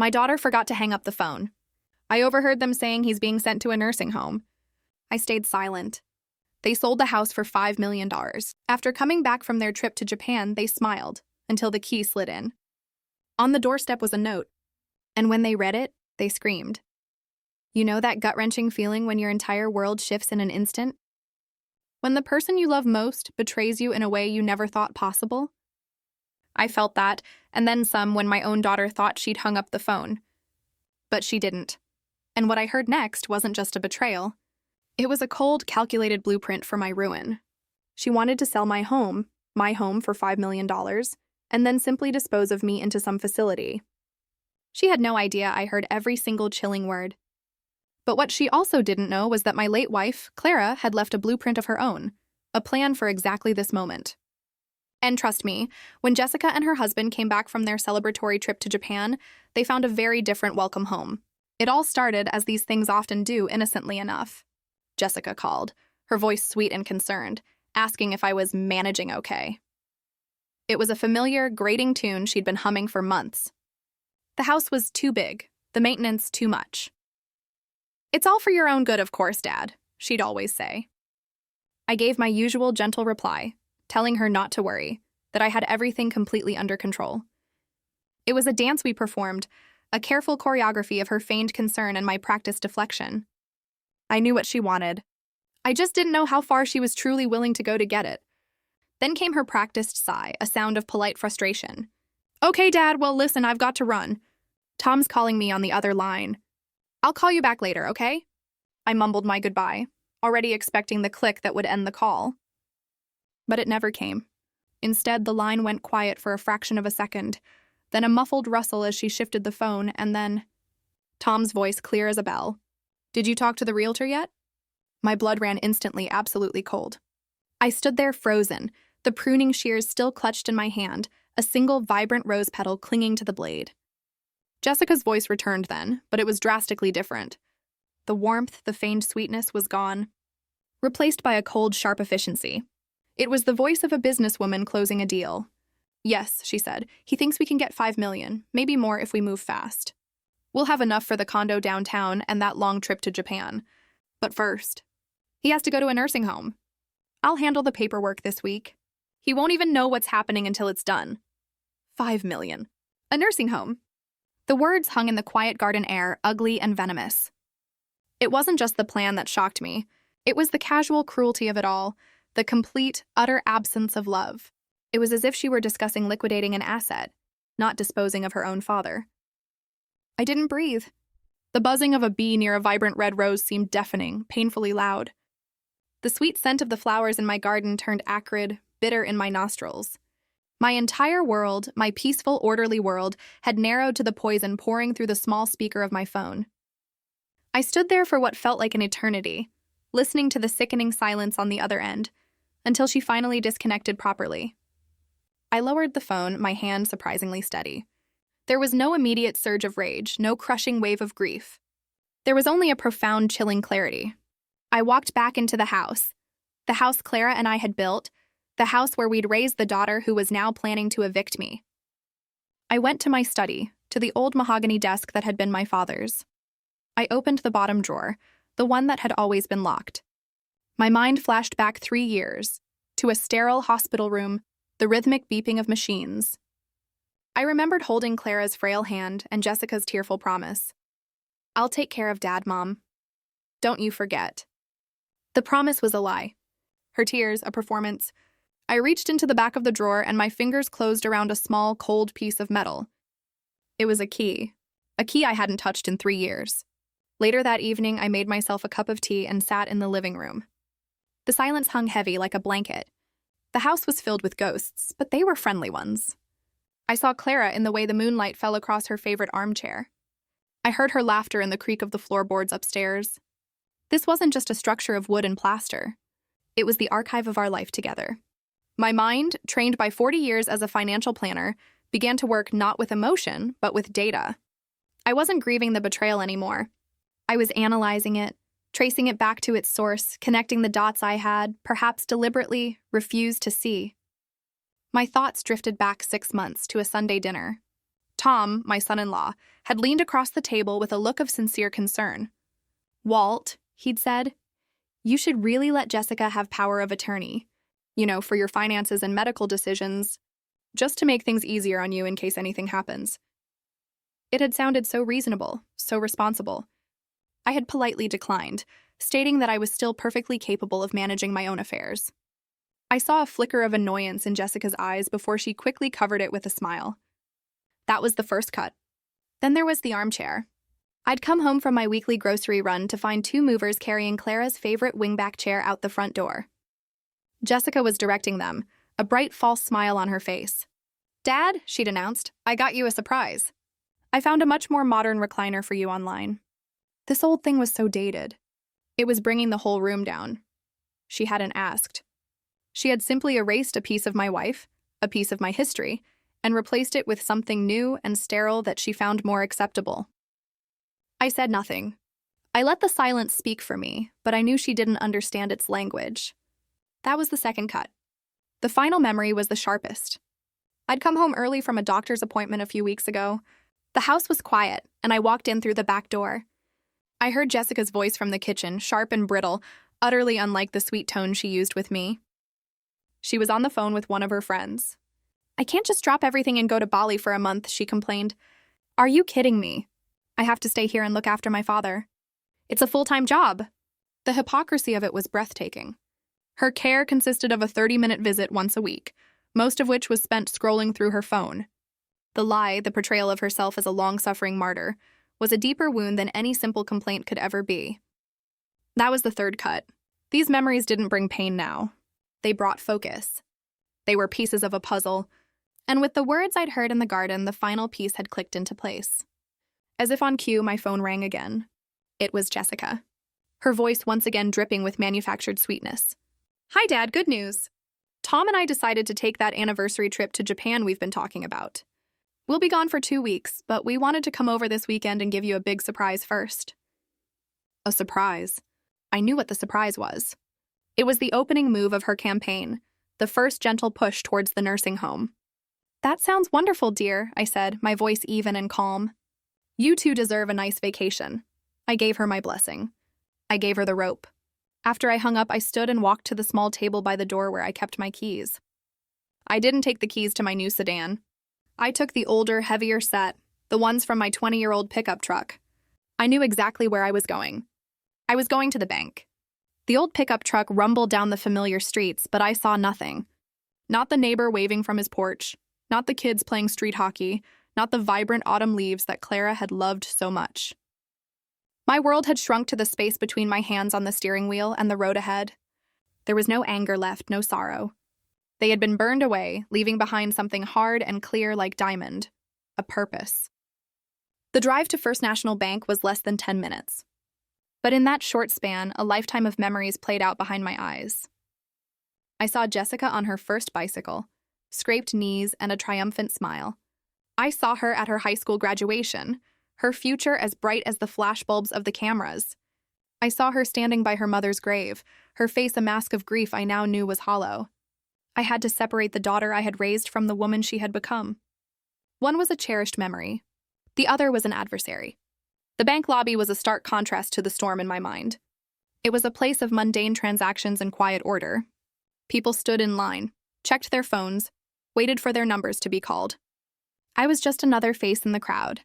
My daughter forgot to hang up the phone. I overheard them saying he's being sent to a nursing home. I stayed silent. They sold the house for $5 million. After coming back from their trip to Japan, they smiled until the key slid in. On the doorstep was a note, and when they read it, they screamed. You know that gut-wrenching feeling when your entire world shifts in an instant? When the person you love most betrays you in a way you never thought possible? I felt that, and then some when my own daughter thought she'd hung up the phone. But she didn't. And what I heard next wasn't just a betrayal. It was a cold, calculated blueprint for my ruin. She wanted to sell my home for $5 million, and then simply dispose of me into some facility. She had no idea I heard every single chilling word. But what she also didn't know was that my late wife, Clara, had left a blueprint of her own, a plan for exactly this moment. And trust me, when Jessica and her husband came back from their celebratory trip to Japan, they found a very different welcome home. It all started as these things often do, innocently enough. Jessica called, her voice sweet and concerned, asking if I was managing okay. It was a familiar, grating tune she'd been humming for months. The house was too big, the maintenance too much. It's all for your own good, of course, Dad, she'd always say. I gave my usual gentle reply, telling her not to worry, that I had everything completely under control. It was a dance we performed, a careful choreography of her feigned concern and my practiced deflection. I knew what she wanted. I just didn't know how far she was truly willing to go to get it. Then came her practiced sigh, a sound of polite frustration. Okay, Dad, well listen, I've got to run. Tom's calling me on the other line. I'll call you back later, okay? I mumbled my goodbye, already expecting the click that would end the call. But it never came. Instead, the line went quiet for a fraction of a second, then a muffled rustle as she shifted the phone, and then Tom's voice clear as a bell. Did you talk to the realtor yet? My blood ran instantly, absolutely cold. I stood there frozen, the pruning shears still clutched in my hand, a single vibrant rose petal clinging to the blade. Jessica's voice returned then, but it was drastically different. The warmth, the feigned sweetness was gone, replaced by a cold, sharp efficiency. It was the voice of a businesswoman closing a deal. Yes, she said, he thinks we can get $5 million, maybe more if we move fast. We'll have enough for the condo downtown and that long trip to Japan. But first, he has to go to a nursing home. I'll handle the paperwork this week. He won't even know what's happening until it's done. $5 million. A nursing home. The words hung in the quiet garden air, ugly and venomous. It wasn't just the plan that shocked me. It was the casual cruelty of it all, the complete, utter absence of love. It was as if she were discussing liquidating an asset, not disposing of her own father. I didn't breathe. The buzzing of a bee near a vibrant red rose seemed deafening, painfully loud. The sweet scent of the flowers in my garden turned acrid, bitter in my nostrils. My entire world, my peaceful, orderly world, had narrowed to the poison pouring through the small speaker of my phone. I stood there for what felt like an eternity, listening to the sickening silence on the other end, until she finally disconnected properly. I lowered the phone, my hand surprisingly steady. There was no immediate surge of rage, no crushing wave of grief. There was only a profound, chilling clarity. I walked back into the house Clara and I had built, the house where we'd raised the daughter who was now planning to evict me. I went to my study, to the old mahogany desk that had been my father's. I opened the bottom drawer, the one that had always been locked. My mind flashed back 3 years, to a sterile hospital room, the rhythmic beeping of machines. I remembered holding Clara's frail hand and Jessica's tearful promise. I'll take care of Dad, Mom. Don't you forget. The promise was a lie. Her tears, a performance. I reached into the back of the drawer and my fingers closed around a small, cold piece of metal. It was a key I hadn't touched in 3 years. Later that evening, I made myself a cup of tea and sat in the living room. The silence hung heavy like a blanket. The house was filled with ghosts, but they were friendly ones. I saw Clara in the way the moonlight fell across her favorite armchair. I heard her laughter in the creak of the floorboards upstairs. This wasn't just a structure of wood and plaster. It was the archive of our life together. My mind, trained by 40 years as a financial planner, began to work not with emotion, but with data. I wasn't grieving the betrayal anymore. I was analyzing it, tracing it back to its source, connecting the dots I had, perhaps deliberately, refused to see. My thoughts drifted back 6 months to a Sunday dinner, Tom, my son-in-law, had leaned across the table with a look of sincere concern. "Walt," he'd said, "you should really let Jessica have power of attorney. For your finances and medical decisions, just to make things easier on you in case anything happens." It had sounded so reasonable, so responsible. I had politely declined, stating that I was still perfectly capable of managing my own affairs. I saw a flicker of annoyance in Jessica's eyes before she quickly covered it with a smile. That was the first cut. Then there was the armchair. I'd come home from my weekly grocery run to find two movers carrying Clara's favorite wingback chair out the front door. Jessica was directing them, a bright false smile on her face. "Dad," she'd announced, "I got you a surprise. I found a much more modern recliner for you online." This old thing was so dated. It was bringing the whole room down. She hadn't asked. She had simply erased a piece of my wife, a piece of my history, and replaced it with something new and sterile that she found more acceptable. I said nothing. I let the silence speak for me, but I knew she didn't understand its language. That was the second cut. The final memory was the sharpest. I'd come home early from a doctor's appointment a few weeks ago. The house was quiet, and I walked in through the back door. I heard Jessica's voice from the kitchen, sharp and brittle, utterly unlike the sweet tone she used with me. She was on the phone with one of her friends. "I can't just drop everything and go to Bali for a month," she complained. "Are you kidding me? I have to stay here and look after my father. It's a full-time job." The hypocrisy of it was breathtaking. Her care consisted of a 30-minute visit once a week, most of which was spent scrolling through her phone. The lie, the portrayal of herself as a long-suffering martyr, was a deeper wound than any simple complaint could ever be. That was the third cut. These memories didn't bring pain now. They brought focus. They were pieces of a puzzle, and with the words I'd heard in the garden, the final piece had clicked into place. As if on cue, my phone rang again. It was Jessica, her voice once again dripping with manufactured sweetness. "Hi, Dad, good news. Tom and I decided to take that anniversary trip to Japan we've been talking about. We'll be gone for 2 weeks, but we wanted to come over this weekend and give you a big surprise first." A surprise. I knew what the surprise was. It was the opening move of her campaign, the first gentle push towards the nursing home. "That sounds wonderful, dear," I said, my voice even and calm. "You two deserve a nice vacation." I gave her my blessing. I gave her the rope. After I hung up, I stood and walked to the small table by the door where I kept my keys. I didn't take the keys to my new sedan. I took the older, heavier set, the ones from my 20-year-old pickup truck. I knew exactly where I was going. I was going to the bank. The old pickup truck rumbled down the familiar streets, but I saw nothing. Not the neighbor waving from his porch, not the kids playing street hockey, not the vibrant autumn leaves that Clara had loved so much. My world had shrunk to the space between my hands on the steering wheel and the road ahead. There was no anger left, no sorrow. They had been burned away, leaving behind something hard and clear like diamond, a purpose. The drive to First National Bank was less than 10 minutes. But in that short span, a lifetime of memories played out behind my eyes. I saw Jessica on her first bicycle, scraped knees and a triumphant smile. I saw her at her high school graduation, her future as bright as the flashbulbs of the cameras. I saw her standing by her mother's grave, her face a mask of grief I now knew was hollow. I had to separate the daughter I had raised from the woman she had become. One was a cherished memory. The other was an adversary. The bank lobby was a stark contrast to the storm in my mind. It was a place of mundane transactions and quiet order. People stood in line, checked their phones, waited for their numbers to be called. I was just another face in the crowd,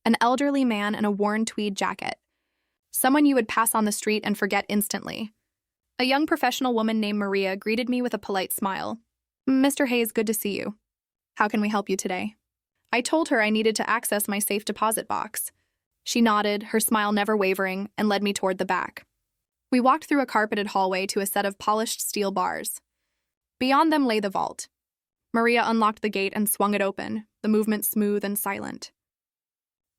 an elderly man in a worn tweed jacket, someone you would pass on the street and forget instantly. A young professional woman named Maria greeted me with a polite smile. "Mr. Hayes, good to see you. How can we help you today?" I told her I needed to access my safe deposit box. She nodded, her smile never wavering, and led me toward the back. We walked through a carpeted hallway to a set of polished steel bars. Beyond them lay the vault. Maria unlocked the gate and swung it open, the movement smooth and silent.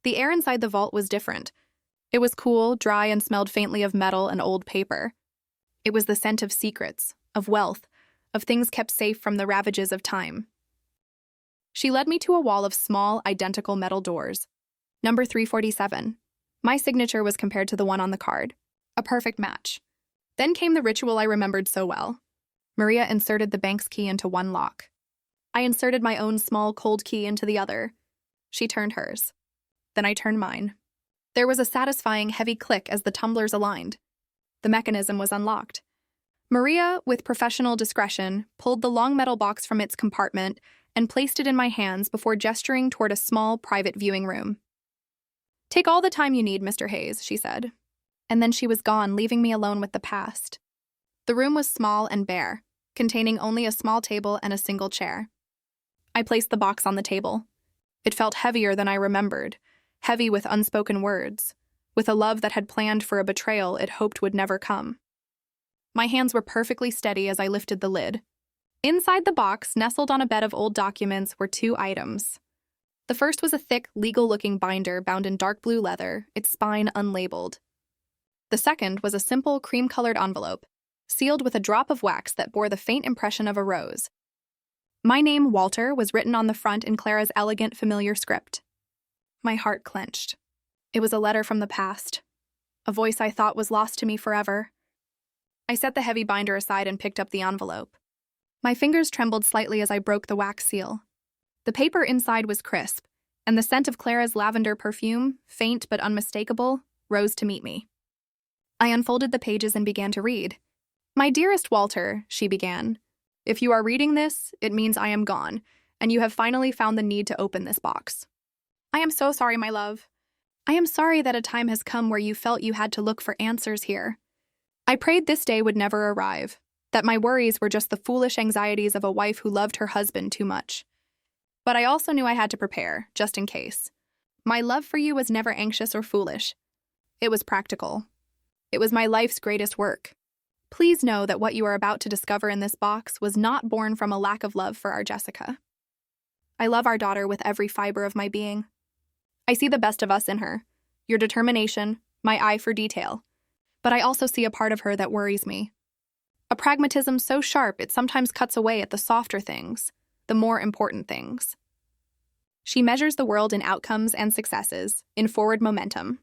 The air inside the vault was different. It was cool, dry, and smelled faintly of metal and old paper. It was the scent of secrets, of wealth, of things kept safe from the ravages of time. She led me to a wall of small, identical metal doors. Number 347. My signature was compared to the one on the card. A perfect match. Then came the ritual I remembered so well. Maria inserted the bank's key into one lock. I inserted my own small, cold key into the other. She turned hers. Then I turned mine. There was a satisfying heavy click as the tumblers aligned. The mechanism was unlocked. Maria, with professional discretion, pulled the long metal box from its compartment and placed it in my hands before gesturing toward a small, private viewing room. "Take all the time you need, Mr. Hayes," she said. And then she was gone, leaving me alone with the past. The room was small and bare, containing only a small table and a single chair. I placed the box on the table. It felt heavier than I remembered, heavy with unspoken words, with a love that had planned for a betrayal it hoped would never come. My hands were perfectly steady as I lifted the lid. Inside the box, nestled on a bed of old documents, were two items. The first was a thick, legal-looking binder bound in dark blue leather, its spine unlabeled. The second was a simple, cream-colored envelope, sealed with a drop of wax that bore the faint impression of a rose. My name, Walter, was written on the front in Clara's elegant, familiar script. My heart clenched. It was a letter from the past, a voice I thought was lost to me forever. I set the heavy binder aside and picked up the envelope. My fingers trembled slightly as I broke the wax seal. The paper inside was crisp, and the scent of Clara's lavender perfume, faint but unmistakable, rose to meet me. I unfolded the pages and began to read. "My dearest Walter," she began, "if you are reading this, it means I am gone, and you have finally found the need to open this box. I am so sorry, my love. I am sorry that a time has come where you felt you had to look for answers here. I prayed this day would never arrive, that my worries were just the foolish anxieties of a wife who loved her husband too much. But I also knew I had to prepare, just in case. My love for you was never anxious or foolish. It was practical. It was my life's greatest work. Please know that what you are about to discover in this box was not born from a lack of love for our Jessica. I love our daughter with every fiber of my being. I see the best of us in her, your determination, my eye for detail. But I also see a part of her that worries me. A pragmatism so sharp it sometimes cuts away at the softer things, the more important things. She measures the world in outcomes and successes, in forward momentum.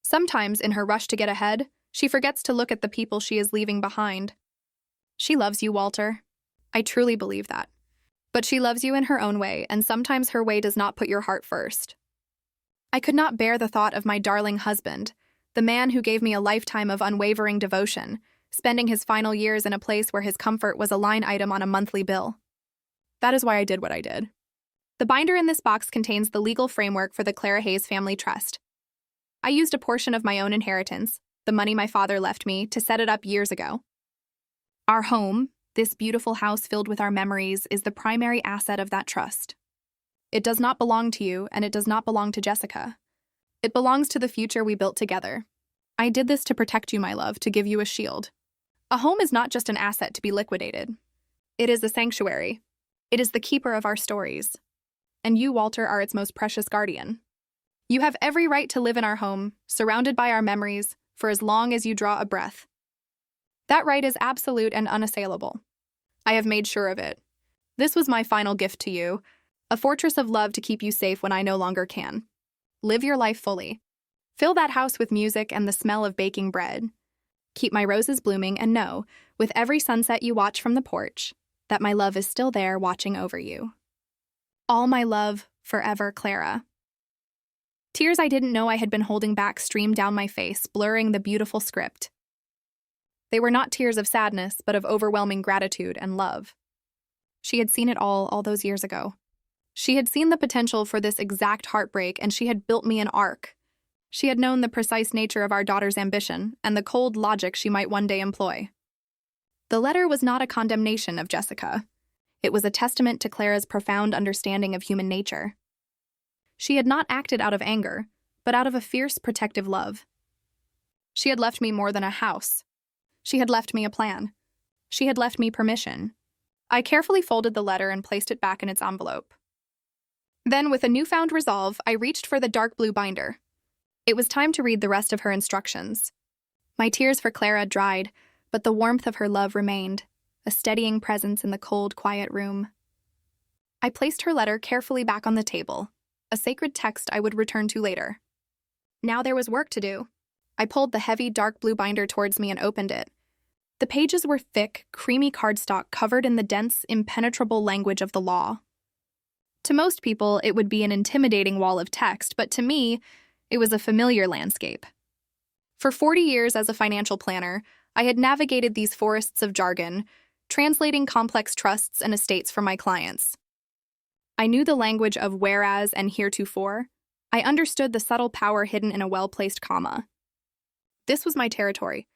Sometimes, in her rush to get ahead, she forgets to look at the people she is leaving behind. She loves you, Walter. I truly believe that. But she loves you in her own way, and sometimes her way does not put your heart first. I could not bear the thought of my darling husband, the man who gave me a lifetime of unwavering devotion, spending his final years in a place where his comfort was a line item on a monthly bill. That is why I did what I did. The binder in this box contains the legal framework for the Clara Hayes Family Trust. I used a portion of my own inheritance, the money my father left me, to set it up years ago. Our home, this beautiful house filled with our memories, is the primary asset of that trust. It does not belong to you, and it does not belong to Jessica. It belongs to the future we built together. I did this to protect you, my love, to give you a shield. A home is not just an asset to be liquidated. It is a sanctuary. It is the keeper of our stories. And you, Walter, are its most precious guardian. You have every right to live in our home, surrounded by our memories, for as long as you draw a breath. That right is absolute and unassailable. I have made sure of it. This was my final gift to you, a fortress of love to keep you safe when I no longer can. Live your life fully. Fill that house with music and the smell of baking bread. Keep my roses blooming and know, with every sunset you watch from the porch, that my love is still there watching over you. All my love, forever, Clara. Tears I didn't know I had been holding back streamed down my face, blurring the beautiful script. They were not tears of sadness, but of overwhelming gratitude and love. She had seen it all those years ago. She had seen the potential for this exact heartbreak, and she had built me an ark. She had known the precise nature of our daughter's ambition and the cold logic she might one day employ. The letter was not a condemnation of Jessica. It was a testament to Clara's profound understanding of human nature. She had not acted out of anger, but out of a fierce, protective love. She had left me more than a house. She had left me a plan. She had left me permission. I carefully folded the letter and placed it back in its envelope. Then, with a newfound resolve, I reached for the dark blue binder. It was time to read the rest of her instructions. My tears for Clara dried, but the warmth of her love remained, a steadying presence in the cold, quiet room. I placed her letter carefully back on the table, a sacred text I would return to later. Now there was work to do. I pulled the heavy, dark blue binder towards me and opened it. The pages were thick, creamy cardstock covered in the dense, impenetrable language of the law. To most people, it would be an intimidating wall of text, but to me, it was a familiar landscape. For 40 years as a financial planner, I had navigated these forests of jargon, translating complex trusts and estates for my clients. I knew the language of whereas and heretofore. I understood the subtle power hidden in a well-placed comma. This was my territory.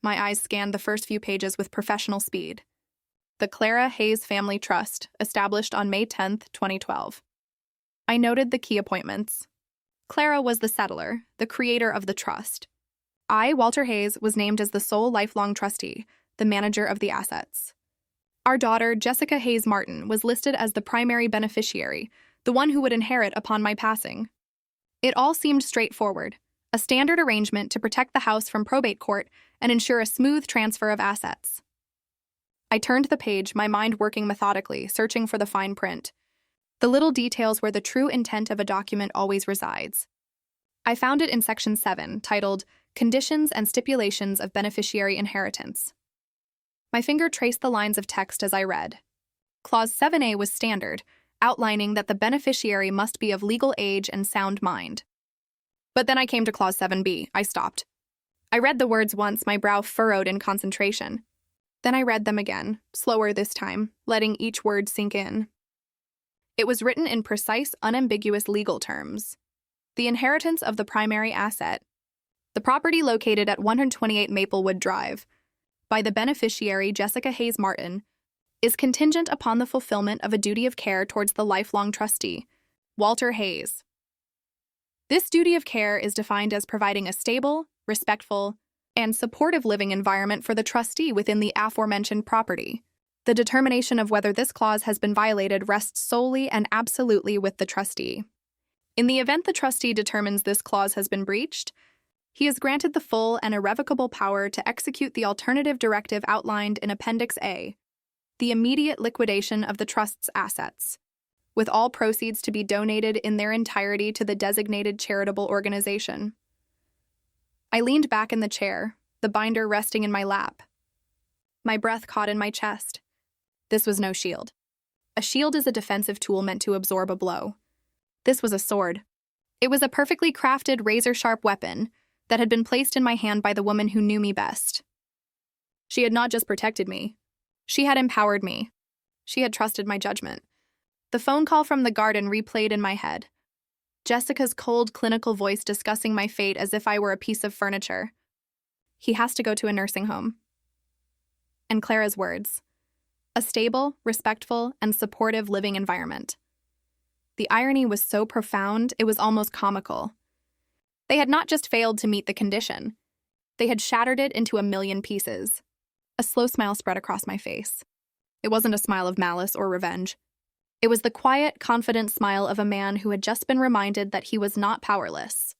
My eyes scanned the first few pages with professional speed. The Clara Hayes Family Trust, established on May 10, 2012. I noted the key appointments. Clara was the settlor, the creator of the trust. I, Walter Hayes, was named as the sole lifelong trustee, the manager of the assets. Our daughter, Jessica Hayes Martin, was listed as the primary beneficiary, the one who would inherit upon my passing. It all seemed straightforward, a standard arrangement to protect the house from probate court and ensure a smooth transfer of assets. I turned the page, my mind working methodically, searching for the fine print, the little details where the true intent of a document always resides. I found it in Section 7, titled Conditions and Stipulations of Beneficiary Inheritance. My finger traced the lines of text as I read. Clause 7A was standard, outlining that the beneficiary must be of legal age and sound mind. But then I came to Clause 7B. I stopped. I read the words once, my brow furrowed in concentration. Then I read them again, slower this time, letting each word sink in. It was written in precise, unambiguous legal terms. The inheritance of the primary asset, the property located at 128 Maplewood Drive, by the beneficiary Jessica Hayes Martin, is contingent upon the fulfillment of a duty of care towards the lifelong trustee, Walter Hayes. This duty of care is defined as providing a stable, respectful, and supportive living environment for the trustee within the aforementioned property. The determination of whether this clause has been violated rests solely and absolutely with the trustee. In the event the trustee determines this clause has been breached, he is granted the full and irrevocable power to execute the alternative directive outlined in Appendix A, the immediate liquidation of the trust's assets, with all proceeds to be donated in their entirety to the designated charitable organization. I leaned back in the chair, the binder resting in my lap. My breath caught in my chest. This was no shield. A shield is a defensive tool meant to absorb a blow. This was a sword. It was a perfectly crafted, razor-sharp weapon that had been placed in my hand by the woman who knew me best. She had not just protected me. She had empowered me. She had trusted my judgment. The phone call from the garden replayed in my head. Jessica's cold, clinical voice discussing my fate as if I were a piece of furniture. He has to go to a nursing home. And Clara's words. A stable, respectful, and supportive living environment. The irony was so profound, it was almost comical. They had not just failed to meet the condition. They had shattered it into a million pieces. A slow smile spread across my face. It wasn't a smile of malice or revenge. It was the quiet, confident smile of a man who had just been reminded that he was not powerless.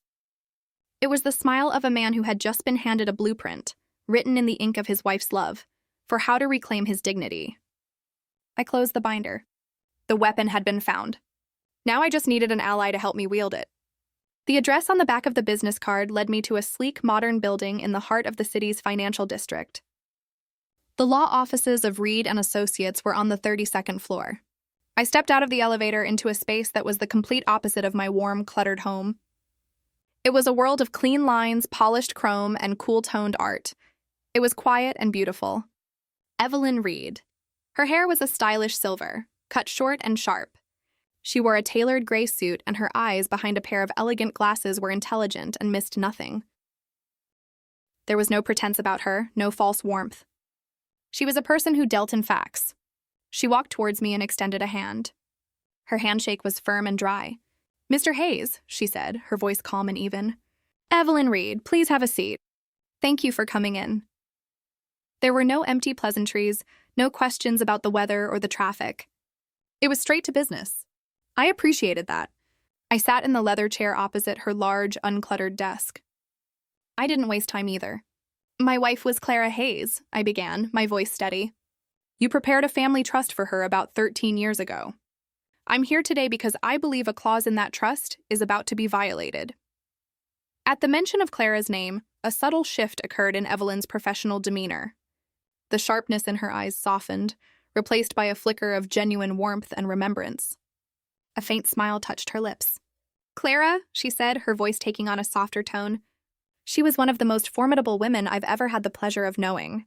It was the smile of a man who had just been handed a blueprint, written in the ink of his wife's love, for how to reclaim his dignity. I closed the binder. The weapon had been found. Now I just needed an ally to help me wield it. The address on the back of the business card led me to a sleek, modern building in the heart of the city's financial district. The law offices of Reed and Associates were on the 32nd floor. I stepped out of the elevator into a space that was the complete opposite of my warm, cluttered home. It was a world of clean lines, polished chrome, and cool-toned art. It was quiet and beautiful. Evelyn Reed. Her hair was a stylish silver, cut short and sharp. She wore a tailored gray suit, and her eyes behind a pair of elegant glasses were intelligent and missed nothing. There was no pretense about her, no false warmth. She was a person who dealt in facts. She walked towards me and extended a hand. Her handshake was firm and dry. "Mr. Hayes," she said, her voice calm and even. "Evelyn Reed, please have a seat. Thank you for coming in." There were no empty pleasantries, no questions about the weather or the traffic. It was straight to business. I appreciated that. I sat in the leather chair opposite her large, uncluttered desk. I didn't waste time either. "My wife was Clara Hayes," I began, my voice steady. "You prepared a family trust for her about 13 years ago. I'm here today because I believe a clause in that trust is about to be violated." At the mention of Clara's name, a subtle shift occurred in Evelyn's professional demeanor. The sharpness in her eyes softened, replaced by a flicker of genuine warmth and remembrance. A faint smile touched her lips. Clara, she said, her voice taking on a softer tone. She was one of the most formidable women I've ever had the pleasure of knowing.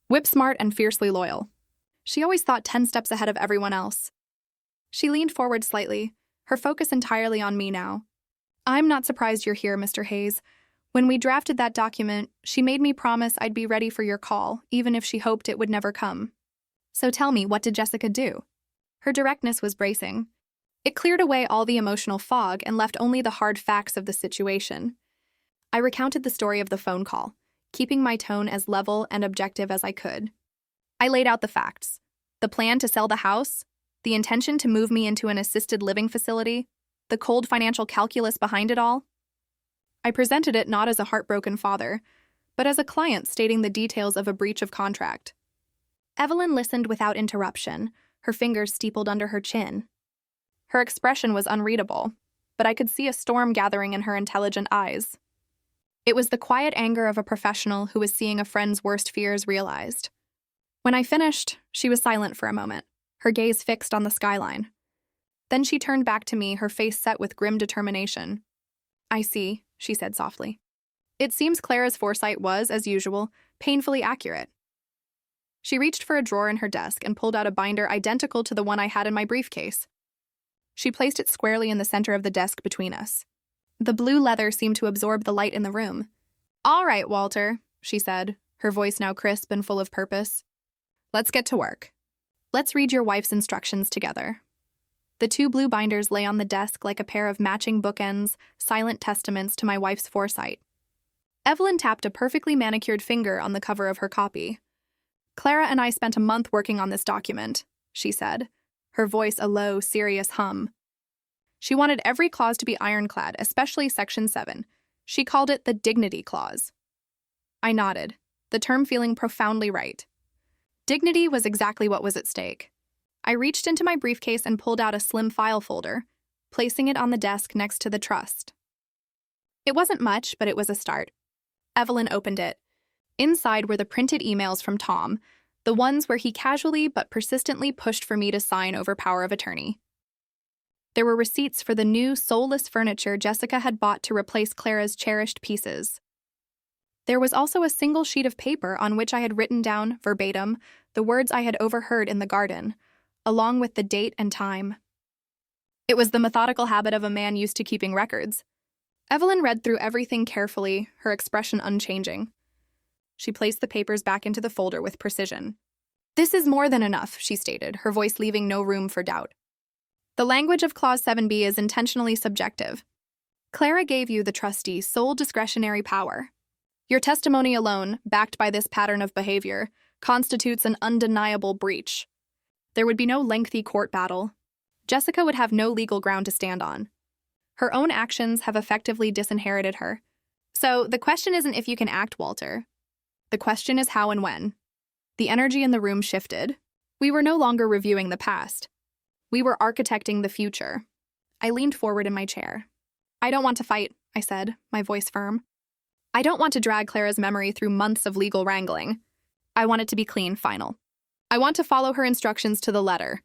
Whip-smart and fiercely loyal. She always thought 10 steps ahead of everyone else. She leaned forward slightly, her focus entirely on me now. I'm not surprised you're here, Mr. Hayes. When we drafted that document, she made me promise I'd be ready for your call, even if she hoped it would never come. So tell me, what did Jessica do? Her directness was bracing. It cleared away all the emotional fog and left only the hard facts of the situation. I recounted the story of the phone call, keeping my tone as level and objective as I could. I laid out the facts. The plan to sell the house, the intention to move me into an assisted living facility, the cold financial calculus behind it all. I presented it not as a heartbroken father, but as a client stating the details of a breach of contract. Evelyn listened without interruption, her fingers steepled under her chin. Her expression was unreadable, but I could see a storm gathering in her intelligent eyes. It was the quiet anger of a professional who was seeing a friend's worst fears realized. When I finished, she was silent for a moment, her gaze fixed on the skyline. Then she turned back to me, her face set with grim determination. I see, she said softly. It seems Clara's foresight was, as usual, painfully accurate. She reached for a drawer in her desk and pulled out a binder identical to the one I had in my briefcase. She placed it squarely in the center of the desk between us. The blue leather seemed to absorb the light in the room. All right, Walter, she said, her voice now crisp and full of purpose. Let's get to work. Let's read your wife's instructions together. The two blue binders lay on the desk like a pair of matching bookends, silent testaments to my wife's foresight. Evelyn tapped a perfectly manicured finger on the cover of her copy. Clara and I spent a month working on this document, she said, her voice a low, serious hum. She wanted every clause to be ironclad, especially Section 7. She called it the Dignity Clause. I nodded, the term feeling profoundly right. Dignity was exactly what was at stake. I reached into my briefcase and pulled out a slim file folder, placing it on the desk next to the trust. It wasn't much, but it was a start. Evelyn opened it. Inside were the printed emails from Tom, the ones where he casually but persistently pushed for me to sign over power of attorney. There were receipts for the new, soulless furniture Jessica had bought to replace Clara's cherished pieces. There was also a single sheet of paper on which I had written down, verbatim, the words I had overheard in the garden, along with the date and time. It was the methodical habit of a man used to keeping records. Evelyn read through everything carefully, her expression unchanging. She placed the papers back into the folder with precision. This is more than enough, she stated, her voice leaving no room for doubt. The language of Clause 7b is intentionally subjective. Clara gave you, the trustee, sole discretionary power. Your testimony alone, backed by this pattern of behavior, constitutes an undeniable breach. There would be no lengthy court battle. Jessica would have no legal ground to stand on. Her own actions have effectively disinherited her. So the question isn't if you can act, Walter. The question is how and when. The energy in the room shifted. We were no longer reviewing the past. We were architecting the future. I leaned forward in my chair. I don't want to fight, I said, my voice firm. I don't want to drag Clara's memory through months of legal wrangling. I want it to be clean, final. I want to follow her instructions to the letter.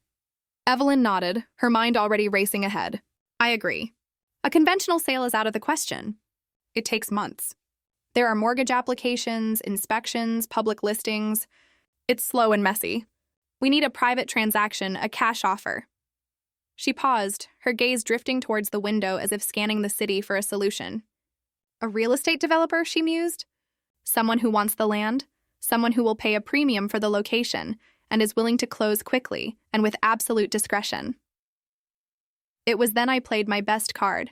Evelyn nodded, her mind already racing ahead. I agree. A conventional sale is out of the question. It takes months. There are mortgage applications, inspections, public listings. It's slow and messy. We need a private transaction, a cash offer. She paused, her gaze drifting towards the window as if scanning the city for a solution. A real estate developer, she mused? Someone who wants the land? Someone who will pay a premium for the location and is willing to close quickly and with absolute discretion. It was then I played my best card,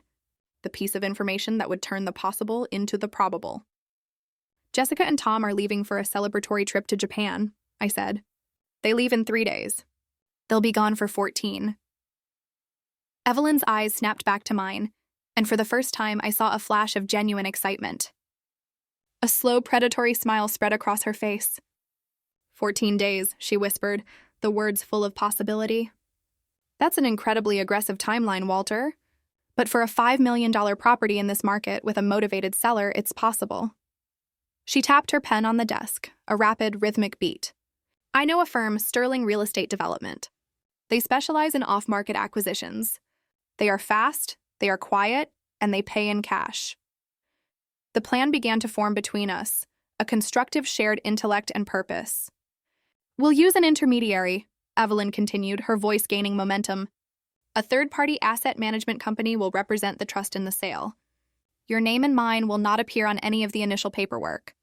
the piece of information that would turn the possible into the probable. Jessica and Tom are leaving for a celebratory trip to Japan, I said. They leave in 3 days. They'll be gone for 14. Evelyn's eyes snapped back to mine, and for the first time I saw a flash of genuine excitement. A slow, predatory smile spread across her face. 14 days, she whispered, the words full of possibility. That's an incredibly aggressive timeline, Walter. But for a $5 million property in this market with a motivated seller, it's possible. She tapped her pen on the desk, a rapid, rhythmic beat. I know a firm, Sterling Real Estate Development. They specialize in off-market acquisitions. They are fast, they are quiet, and they pay in cash. The plan began to form between us, a constructive shared intellect and purpose. We'll use an intermediary, Evelyn continued, her voice gaining momentum. A third-party asset management company will represent the trust in the sale. Your name and mine will not appear on any of the initial paperwork.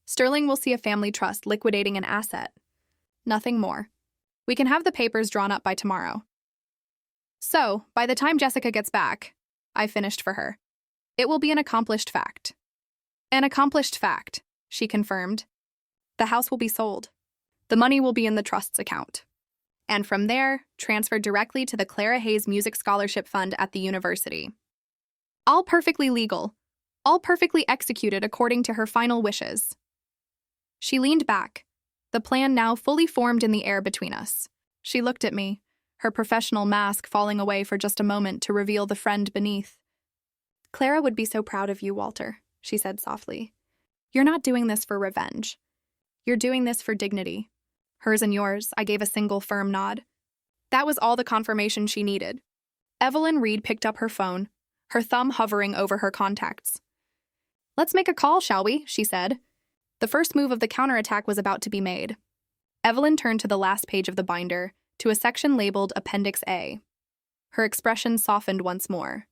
Sterling will see a family trust liquidating an asset. Nothing more. We can have the papers drawn up by tomorrow. So, by the time Jessica gets back, I finished for her. It will be an accomplished fact. An accomplished fact, she confirmed. The house will be sold. The money will be in the trust's account. And from there, transferred directly to the Clara Hayes Music Scholarship Fund at the university. All perfectly legal. All perfectly executed according to her final wishes. She leaned back, the plan now fully formed in the air between us. She looked at me, her professional mask falling away for just a moment to reveal the friend beneath. Clara would be so proud of you, Walter, she said softly. You're not doing this for revenge. You're doing this for dignity. Hers and yours, I gave a single firm nod. That was all the confirmation she needed. Evelyn Reed picked up her phone, her thumb hovering over her contacts. Let's make a call, shall we? She said. The first move of the counterattack was about to be made. Evelyn turned to the last page of the binder, to a section labeled Appendix A. Her expression softened once more.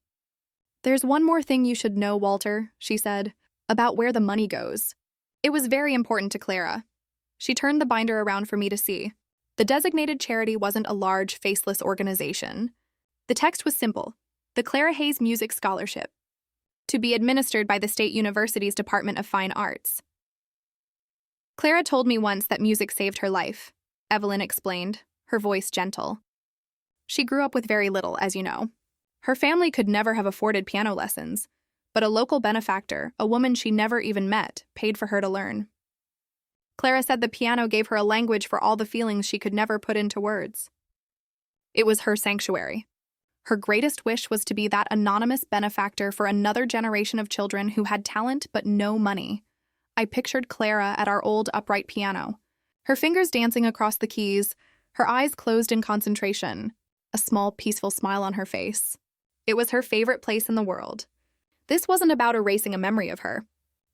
There's one more thing you should know, Walter, she said, about where the money goes. It was very important to Clara. She turned the binder around for me to see. The designated charity wasn't a large, faceless organization. The text was simple. The Clara Hayes Music Scholarship. To be administered by the State University's Department of Fine Arts. Clara told me once that music saved her life, Evelyn explained, her voice gentle. She grew up with very little, as you know. Her family could never have afforded piano lessons, but a local benefactor, a woman she never even met, paid for her to learn. Clara said the piano gave her a language for all the feelings she could never put into words. It was her sanctuary. Her greatest wish was to be that anonymous benefactor for another generation of children who had talent but no money. I pictured Clara at our old upright piano, her fingers dancing across the keys, her eyes closed in concentration, a small, peaceful smile on her face. It was her favorite place in the world. This wasn't about erasing a memory of her.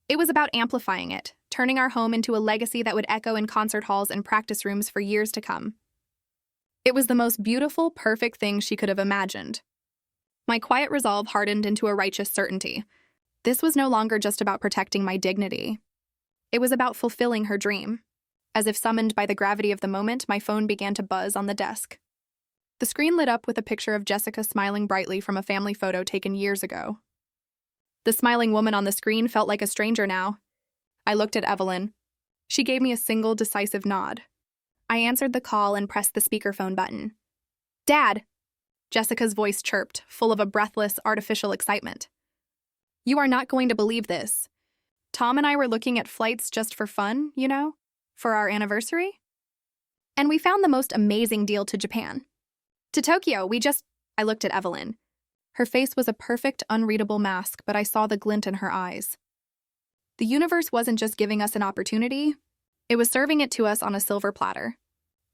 It was about amplifying it, turning our home into a legacy that would echo in concert halls and practice rooms for years to come. It was the most beautiful, perfect thing she could have imagined. My quiet resolve hardened into a righteous certainty. This was no longer just about protecting my dignity. It was about fulfilling her dream. As if summoned by the gravity of the moment, my phone began to buzz on the desk. The screen lit up with a picture of Jessica smiling brightly from a family photo taken years ago. The smiling woman on the screen felt like a stranger now. I looked at Evelyn. She gave me a single decisive nod. I answered the call and pressed the speakerphone button. Dad! Jessica's voice chirped, full of a breathless, artificial excitement. You are not going to believe this. Tom and I were looking at flights just for fun, you know, for our anniversary. And we found the most amazing deal to Japan. To Tokyo, I looked at Evelyn. Her face was a perfect, unreadable mask, but I saw the glint in her eyes. The universe wasn't just giving us an opportunity, it was serving it to us on a silver platter.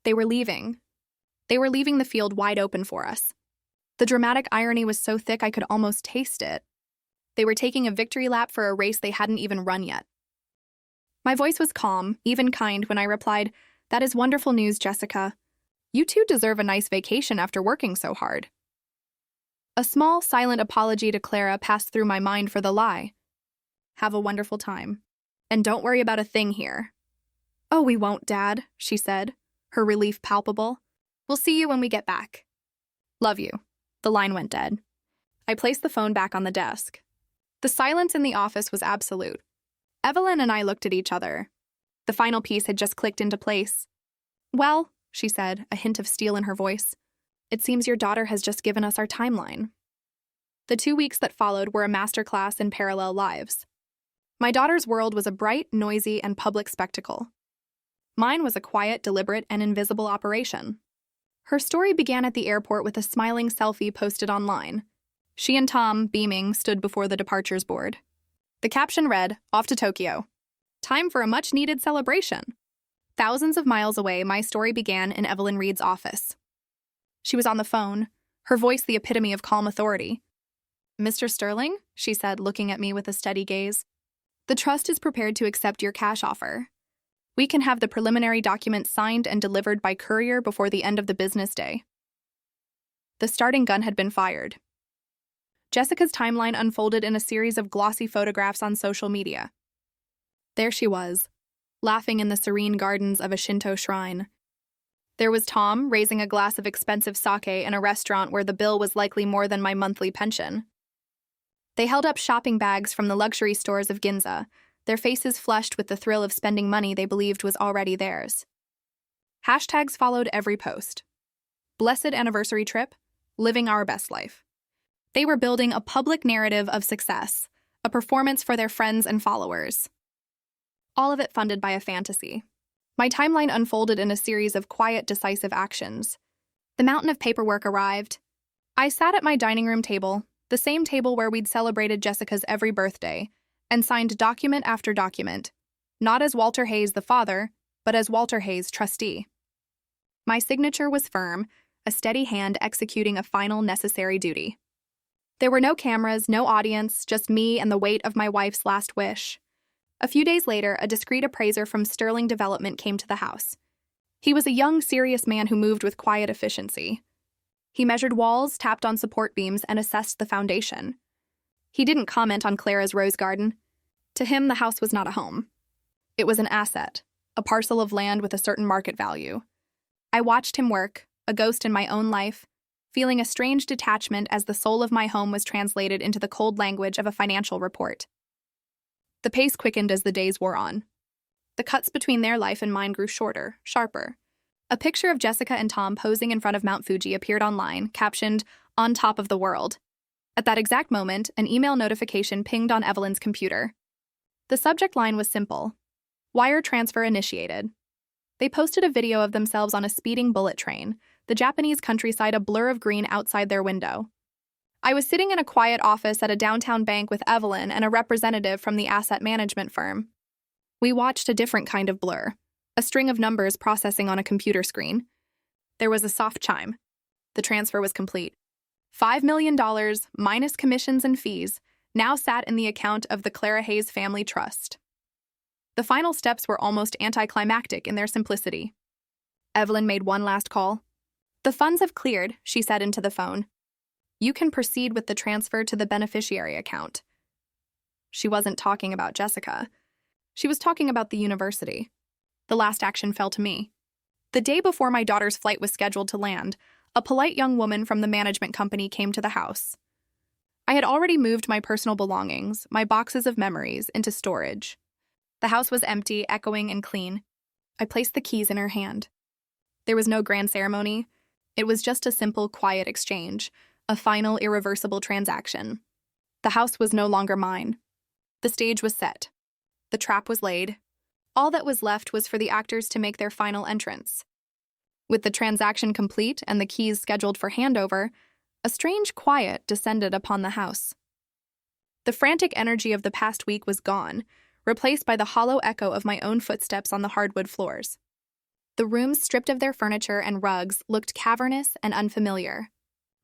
They were leaving. They were leaving the field wide open for us. The dramatic irony was so thick I could almost taste it. They were taking a victory lap for a race they hadn't even run yet. My voice was calm, even kind, when I replied, That is wonderful news, Jessica. You two deserve a nice vacation after working so hard. A small, silent apology to Clara passed through my mind for the lie. Have a wonderful time. And don't worry about a thing here. Oh, we won't, Dad, she said, her relief palpable. We'll see you when we get back. Love you. The line went dead. I placed the phone back on the desk. The silence in the office was absolute. Evelyn and I looked at each other. The final piece had just clicked into place. Well, she said, a hint of steel in her voice, it seems your daughter has just given us our timeline. The 2 weeks that followed were a masterclass in parallel lives. My daughter's world was a bright, noisy, and public spectacle. Mine was a quiet, deliberate, and invisible operation. Her story began at the airport with a smiling selfie posted online. She and Tom, beaming, stood before the departures board. The caption read, Off to Tokyo. Time for a much-needed celebration. Thousands of miles away, my story began in Evelyn Reed's office. She was on the phone, her voice the epitome of calm authority. "Mr. Sterling," she said, looking at me with a steady gaze, "the trust is prepared to accept your cash offer. We can have the preliminary documents signed and delivered by courier before the end of the business day." The starting gun had been fired. Jessica's timeline unfolded in a series of glossy photographs on social media. There she was, laughing in the serene gardens of a Shinto shrine. There was Tom, raising a glass of expensive sake in a restaurant where the bill was likely more than my monthly pension. They held up shopping bags from the luxury stores of Ginza, their faces flushed with the thrill of spending money they believed was already theirs. Hashtags followed every post. Blessed anniversary trip, living our best life. They were building a public narrative of success, a performance for their friends and followers. All of it funded by a fantasy. My timeline unfolded in a series of quiet, decisive actions. The mountain of paperwork arrived. I sat at my dining room table, the same table where we'd celebrated Jessica's every birthday, and signed document after document, not as Walter Hayes the father, but as Walter Hayes trustee. My signature was firm, a steady hand executing a final necessary duty. There were no cameras, no audience, just me and the weight of my wife's last wish. A few days later, a discreet appraiser from Sterling Development came to the house. He was a young, serious man who moved with quiet efficiency. He measured walls, tapped on support beams, and assessed the foundation. He didn't comment on Clara's rose garden. To him, the house was not a home. It was an asset, a parcel of land with a certain market value. I watched him work, a ghost in my own life, feeling a strange detachment as the soul of my home was translated into the cold language of a financial report. The pace quickened as the days wore on. The cuts between their life and mine grew shorter, sharper. A picture of Jessica and Tom posing in front of Mount Fuji appeared online, captioned, "On top of the world." At that exact moment, an email notification pinged on Evelyn's computer. The subject line was simple: "Wire transfer initiated." They posted a video of themselves on a speeding bullet train, the Japanese countryside a blur of green outside their window. I was sitting in a quiet office at a downtown bank with Evelyn and a representative from the asset management firm. We watched a different kind of blur, a string of numbers processing on a computer screen. There was a soft chime. The transfer was complete. $5 million, minus commissions and fees, now sat in the account of the Clara Hayes Family Trust. The final steps were almost anticlimactic in their simplicity. Evelyn made one last call. "The funds have cleared," she said into the phone. "You can proceed with the transfer to the beneficiary account." She wasn't talking about Jessica. She was talking about the university. The last action fell to me. The day before my daughter's flight was scheduled to land, a polite young woman from the management company came to the house. I had already moved my personal belongings, my boxes of memories, into storage. The house was empty, echoing, and clean. I placed the keys in her hand. There was no grand ceremony. It was just a simple, quiet exchange, a final, irreversible transaction. The house was no longer mine. The stage was set. The trap was laid. All that was left was for the actors to make their final entrance. With the transaction complete and the keys scheduled for handover, a strange quiet descended upon the house. The frantic energy of the past week was gone, replaced by the hollow echo of my own footsteps on the hardwood floors. The rooms, stripped of their furniture and rugs, looked cavernous and unfamiliar.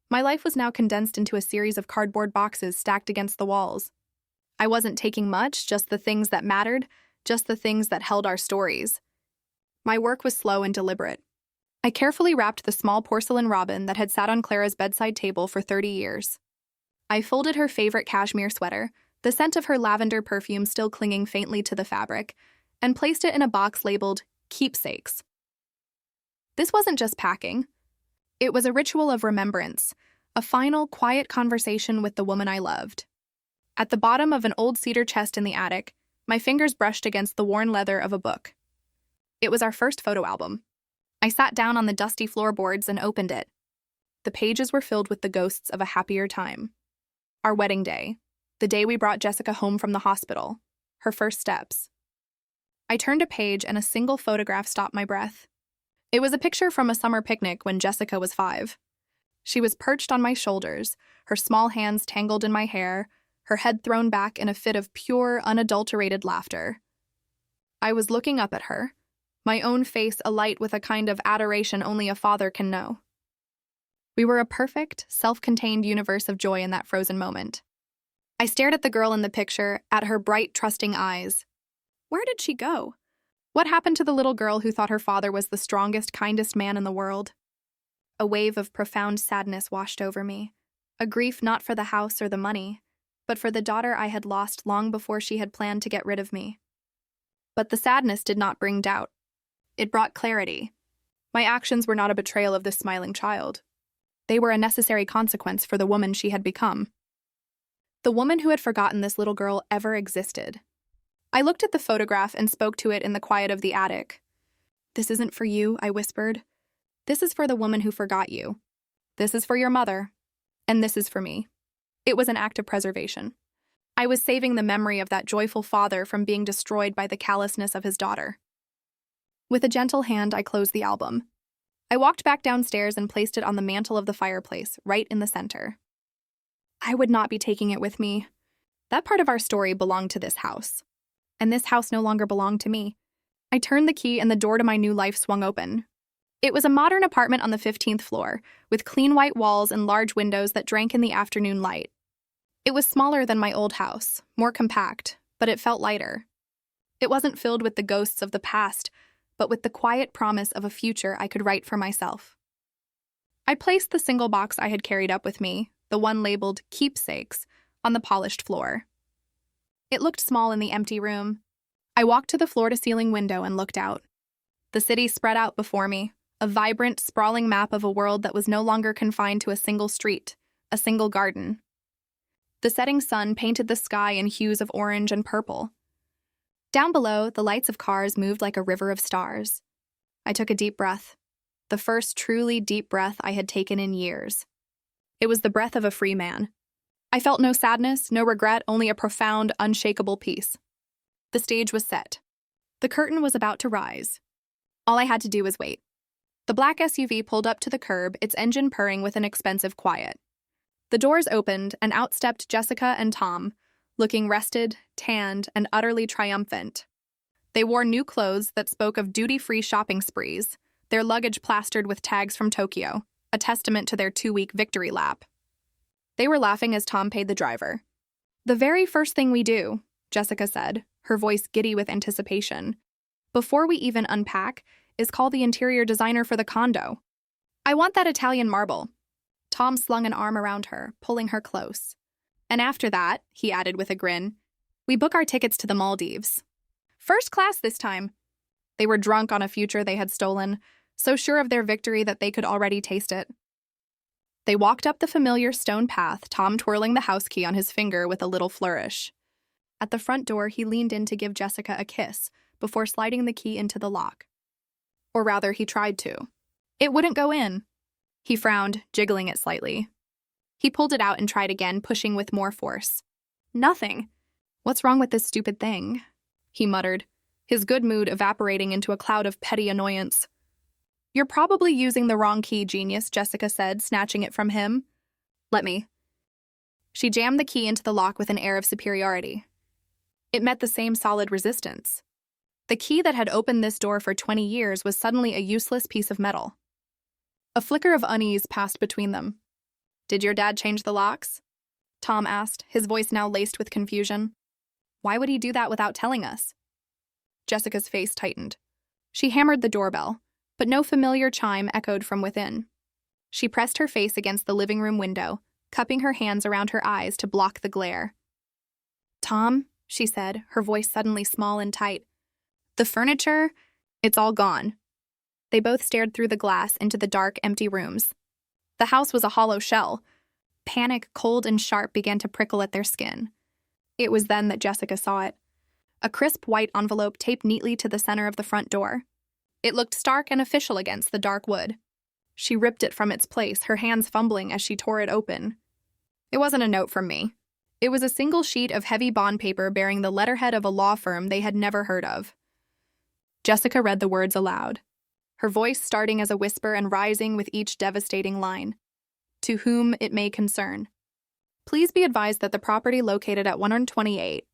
My life was now condensed into a series of cardboard boxes stacked against the walls. I wasn't taking much, just the things that mattered, just the things that held our stories. My work was slow and deliberate. I carefully wrapped the small porcelain robin that had sat on Clara's bedside table for 30 years. I folded her favorite cashmere sweater, the scent of her lavender perfume still clinging faintly to the fabric, and placed it in a box labeled Keepsakes. This wasn't just packing. It was a ritual of remembrance, a final, quiet conversation with the woman I loved. At the bottom of an old cedar chest in the attic, my fingers brushed against the worn leather of a book. It was our first photo album. I sat down on the dusty floorboards and opened it. The pages were filled with the ghosts of a happier time. Our wedding day, the day we brought Jessica home from the hospital, her first steps. I turned a page and a single photograph stopped my breath. It was a picture from a summer picnic when Jessica was 5. She was perched on my shoulders, her small hands tangled in my hair, her head thrown back in a fit of pure, unadulterated laughter. I was looking up at her, my own face alight with a kind of adoration only a father can know. We were a perfect, self-contained universe of joy in that frozen moment. I stared at the girl in the picture, at her bright, trusting eyes. Where did she go? What happened to the little girl who thought her father was the strongest, kindest man in the world? A wave of profound sadness washed over me, a grief not for the house or the money, but for the daughter I had lost long before she had planned to get rid of me. But the sadness did not bring doubt. It brought clarity. My actions were not a betrayal of this smiling child. They were a necessary consequence for the woman she had become. The woman who had forgotten this little girl ever existed. I looked at the photograph and spoke to it in the quiet of the attic. "This isn't for you," I whispered. "This is for the woman who forgot you. This is for your mother. And this is for me." It was an act of preservation. I was saving the memory of that joyful father from being destroyed by the callousness of his daughter. With a gentle hand, I closed the album. I walked back downstairs and placed it on the mantel of the fireplace, right in the center. I would not be taking it with me. That part of our story belonged to this house. And this house no longer belonged to me. I turned the key and the door to my new life swung open. It was a modern apartment on the 15th floor, with clean white walls and large windows that drank in the afternoon light. It was smaller than my old house, more compact, but it felt lighter. It wasn't filled with the ghosts of the past, but with the quiet promise of a future I could write for myself. I placed the single box I had carried up with me, the one labeled Keepsakes, on the polished floor. It looked small in the empty room. I walked to the floor-to-ceiling window and looked out. The city spread out before me, a vibrant, sprawling map of a world that was no longer confined to a single street, a single garden. The setting sun painted the sky in hues of orange and purple. Down below, the lights of cars moved like a river of stars. I took a deep breath, the first truly deep breath I had taken in years. It was the breath of a free man. I felt no sadness, no regret, only a profound, unshakable peace. The stage was set. The curtain was about to rise. All I had to do was wait. The black SUV pulled up to the curb, its engine purring with an expensive quiet. The doors opened, and out stepped Jessica and Tom, looking rested, tanned, and utterly triumphant. They wore new clothes that spoke of duty-free shopping sprees, their luggage plastered with tags from Tokyo, a testament to their 2-week victory lap. They were laughing as Tom paid the driver. "The very first thing we do," Jessica said, her voice giddy with anticipation, "before we even unpack, is call the interior designer for the condo. I want that Italian marble." Tom slung an arm around her, pulling her close. "And after that," he added with a grin, "we book our tickets to the Maldives. First class this time." They were drunk on a future they had stolen, so sure of their victory that they could already taste it. They walked up the familiar stone path, Tom twirling the house key on his finger with a little flourish. At the front door, he leaned in to give Jessica a kiss before sliding the key into the lock. Or rather, he tried to. It wouldn't go in. He frowned, jiggling it slightly. He pulled it out and tried again, pushing with more force. Nothing. "What's wrong with this stupid thing?" he muttered, his good mood evaporating into a cloud of petty annoyance. "You're probably using the wrong key, genius," Jessica said, snatching it from him. "Let me." She jammed the key into the lock with an air of superiority. It met the same solid resistance. The key that had opened this door for 20 years was suddenly a useless piece of metal. A flicker of unease passed between them. "Did your dad change the locks?" Tom asked, his voice now laced with confusion. "Why would he do that without telling us?" Jessica's face tightened. She hammered the doorbell, but no familiar chime echoed from within. She pressed her face against the living room window, cupping her hands around her eyes to block the glare. "Tom," she said, her voice suddenly small and tight, "the furniture, it's all gone." They both stared through the glass into the dark, empty rooms. The house was a hollow shell. Panic, cold and sharp, began to prickle at their skin. It was then that Jessica saw it. A crisp white envelope taped neatly to the center of the front door. It looked stark and official against the dark wood. She ripped it from its place, her hands fumbling as she tore it open. It wasn't a note from me. It was a single sheet of heavy bond paper bearing the letterhead of a law firm they had never heard of. Jessica read the words aloud, her voice starting as a whisper and rising with each devastating line. "To whom it may concern. Please be advised that the property located at 128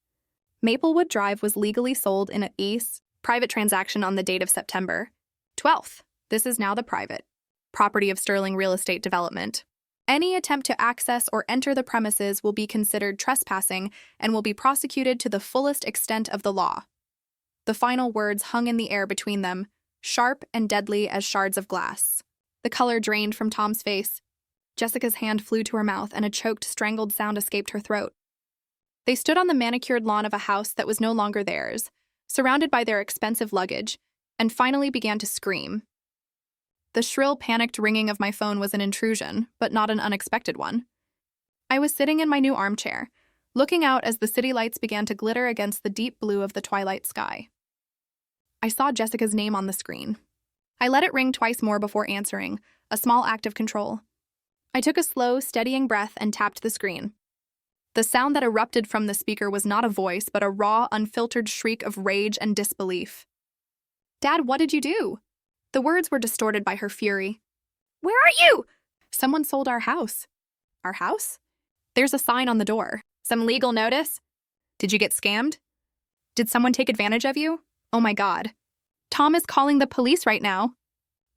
Maplewood Drive was legally sold in a private transaction on the date of September 12th. This is now the private property of Sterling Real Estate Development. Any attempt to access or enter the premises will be considered trespassing and will be prosecuted to the fullest extent of the law. The final words hung in the air between them, sharp and deadly as shards of glass. The color drained from Tom's face. Jessica's hand flew to her mouth and a choked, strangled sound escaped her throat. They stood on the manicured lawn of a house that was no longer theirs, surrounded by their expensive luggage, and finally began to scream. The shrill, panicked ringing of my phone was an intrusion, but not an unexpected one. I was sitting in my new armchair, looking out as the city lights began to glitter against the deep blue of the twilight sky. I saw Jessica's name on the screen. I let it ring twice more before answering, a small act of control. I took a slow, steadying breath and tapped the screen. The sound that erupted from the speaker was not a voice, but a raw, unfiltered shriek of rage and disbelief. "Dad, what did you do?" The words were distorted by her fury. "Where are you?" "Someone sold our house." "Our house?" "There's a sign on the door. Some legal notice?" "Did you get scammed? Did someone take advantage of you? Oh my God. Tom is calling the police right now.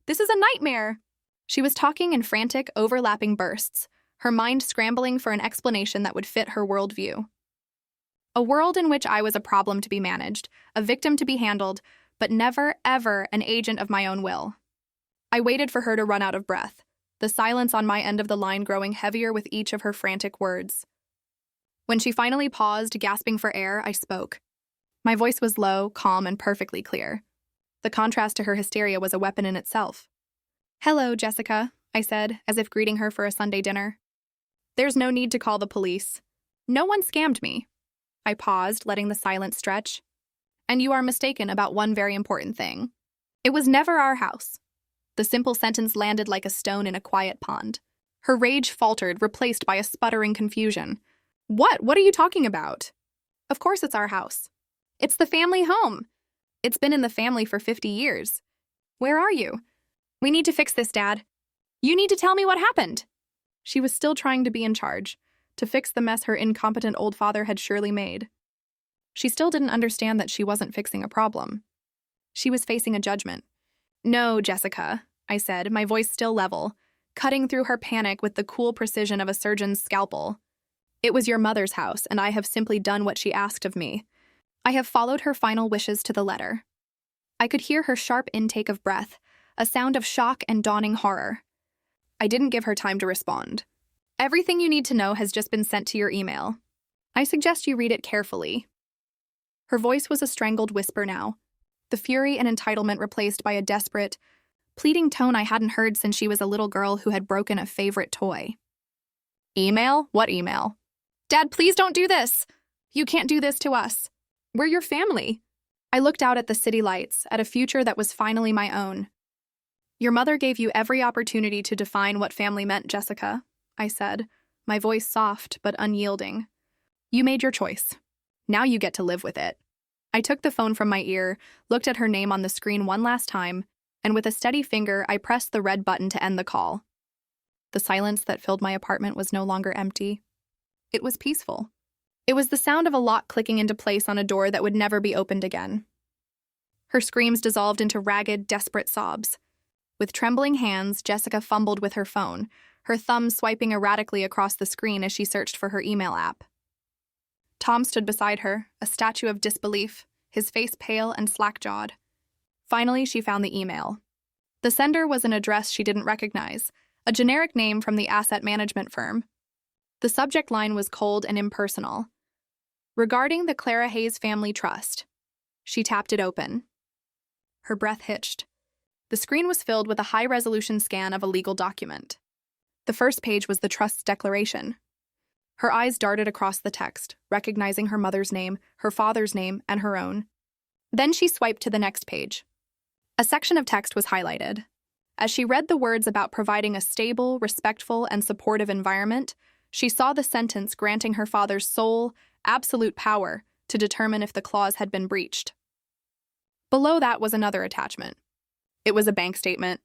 This is a nightmare." She was talking in frantic, overlapping bursts, her mind scrambling for an explanation that would fit her worldview. A world in which I was a problem to be managed, a victim to be handled, but never, ever an agent of my own will. I waited for her to run out of breath, the silence on my end of the line growing heavier with each of her frantic words. When she finally paused, gasping for air, I spoke. My voice was low, calm, and perfectly clear. The contrast to her hysteria was a weapon in itself. "Hello, Jessica," I said, as if greeting her for a Sunday dinner. "There's no need to call the police. No one scammed me." I paused, letting the silence stretch. "And you are mistaken about one very important thing. It was never our house." The simple sentence landed like a stone in a quiet pond. Her rage faltered, replaced by a sputtering confusion. What? What are you talking about?" "Of course it's our house. It's the family home. It's been in the family for 50 years. Where are you? We need to fix this, Dad. You need to tell me what happened." She was still trying to be in charge, to fix the mess her incompetent old father had surely made. She still didn't understand that she wasn't fixing a problem. She was facing a judgment. "No, Jessica," I said, my voice still level, cutting through her panic with the cool precision of a surgeon's scalpel. "It was your mother's house, and I have simply done what she asked of me. I have followed her final wishes to the letter." I could hear her sharp intake of breath, a sound of shock and dawning horror. I didn't give her time to respond. "Everything you need to know has just been sent to your email. I suggest you read it carefully." Her voice was a strangled whisper now, the fury and entitlement replaced by a desperate, pleading tone I hadn't heard since she was a little girl who had broken a favorite toy. "Email? What email?" "Dad, please don't do this. You can't do this to us. We're your family." I looked out at the city lights, at a future that was finally my own. "Your mother gave you every opportunity to define what family meant, Jessica," I said, my voice soft but unyielding. "You made your choice. Now you get to live with it." I took the phone from my ear, looked at her name on the screen one last time, and with a steady finger, I pressed the red button to end the call. The silence that filled my apartment was no longer empty. It was peaceful. It was the sound of a lock clicking into place on a door that would never be opened again. Her screams dissolved into ragged, desperate sobs. With trembling hands, Jessica fumbled with her phone, her thumb swiping erratically across the screen as she searched for her email app. Tom stood beside her, a statue of disbelief, his face pale and slack-jawed. Finally, she found the email. The sender was an address she didn't recognize, a generic name from the asset management firm. The subject line was cold and impersonal. "Regarding the Clara Hayes Family Trust." She tapped it open. Her breath hitched. The screen was filled with a high-resolution scan of a legal document. The first page was the trust's declaration. Her eyes darted across the text, recognizing her mother's name, her father's name, and her own. Then she swiped to the next page. A section of text was highlighted. As she read the words about providing a stable, respectful, and supportive environment, she saw the sentence granting her father's sole, absolute power to determine if the clause had been breached. Below that was another attachment. It was a bank statement.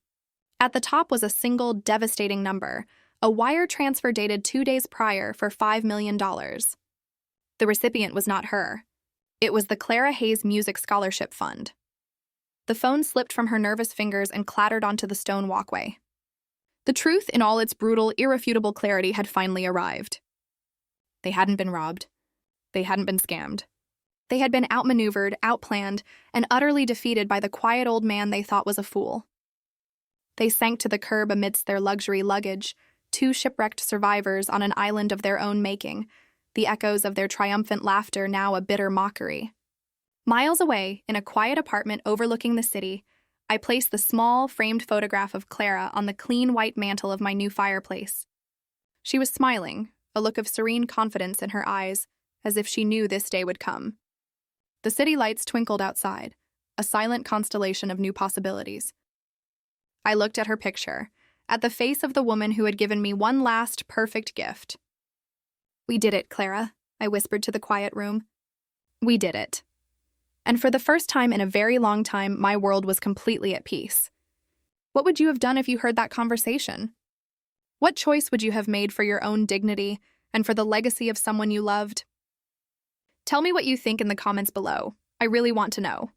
At the top was a single, devastating number, a wire transfer dated 2 days prior for $5 million. The recipient was not her. It was the Clara Hayes Music Scholarship Fund. The phone slipped from her nervous fingers and clattered onto the stone walkway. The truth in all its brutal, irrefutable clarity had finally arrived. They hadn't been robbed. They hadn't been scammed. They had been outmaneuvered, outplanned, and utterly defeated by the quiet old man they thought was a fool. They sank to the curb amidst their luxury luggage, two shipwrecked survivors on an island of their own making, the echoes of their triumphant laughter now a bitter mockery. Miles away, in a quiet apartment overlooking the city, I placed the small, framed photograph of Clara on the clean white mantel of my new fireplace. She was smiling, a look of serene confidence in her eyes, as if she knew this day would come. The city lights twinkled outside, a silent constellation of new possibilities. I looked at her picture, at the face of the woman who had given me one last perfect gift. "We did it, Clara," I whispered to the quiet room. "We did it." And for the first time in a very long time, my world was completely at peace. What would you have done if you heard that conversation? What choice would you have made for your own dignity and for the legacy of someone you loved? Tell me what you think in the comments below. I really want to know.